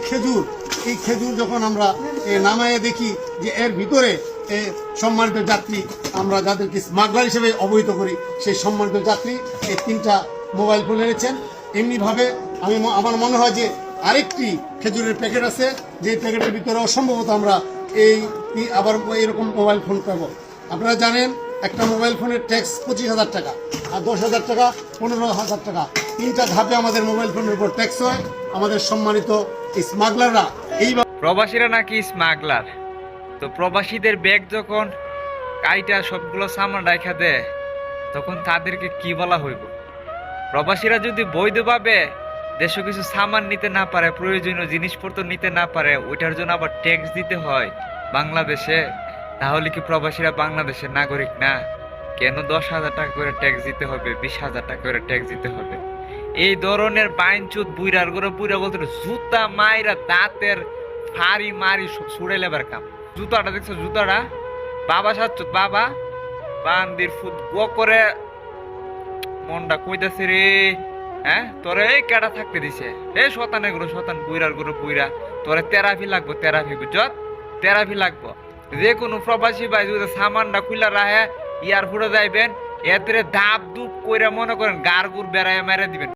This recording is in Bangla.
খেজুর, এই খেজুর যখন আমরা নামায়ে দেখি যে এর ভিতরে সম্মানিত যাত্রী, আমরা যাদেরকে স্মাগলার হিসেবে অবহিত করি, সেই সম্মানিত যাত্রী এই 3টা মোবাইল ফোন এনেছেন। এমনিভাবে আমার মনে হয় যে আরেকটি খেজুরের প্যাকেট আছে, যে প্যাকেটের ভিতরে অসম্ভবত আমরা আবার এরকম মোবাইল ফোন পাবো। আপনারা জানেন একটা মোবাইল ফোনের ট্যাক্স 25,000 টাকা, আর 10,000 টাকা, 15,000 টাকা, 3টা ধাপে আমাদের মোবাইল ফোনের উপর ট্যাক্স হয়। আমাদের সম্মানিত স্মাগলাররা প্রবাসীরা নাকি স্মাগলার। তো প্রবাসীদের ব্যাগ যখন কাইটা সবগুলো সামান রাখা দেয়, তখন তাদেরকে কি বলা হইব? প্রবাসীরা যদি বৈধভাবে দেশে কিছু সামান নিতে না পারে, প্রয়োজনীয় জিনিসপত্র নিতে না পারে, ওইটার জন্য আবার ট্যাক্স দিতে হয় বাংলাদেশে, তাহলে কি প্রবাসীরা বাংলাদেশের নাগরিক না? কেন 10,000 টাকা করে ট্যাক্স দিতে হবে, 20,000 টাকা করে ট্যাক্স দিতে হবে? এই ধরনের বাইনচুত বুইরার করে বুইরা বলতে জুতা মাইরা দাঁতের ফাড়ি মারি ছুড়ে লেবার কাম। জুতাটা দেখছো, জুতাটা বাবা সাচ্চুত বাবা বান্দির ফুট গো করে মনটা কইতাছে রে। হ্যাঁ, তোরে এই কেডা থাকতে দিছে? এই শতানের গুলো শতান, বুইরার গুলো বুইরা, তোরে থেরাপি লাগবো, থেরাপি বুঝত, থেরাপি লাগবো। যে কোনো প্রবাসী ভাই যদি সামানটা খুলে রাখে, ইয়ারপোর্টে যাইবেন, এতে ধাপ ধুপ কইরা মনে করেন গার গুড় বেড়ায় মেরে দিবেন।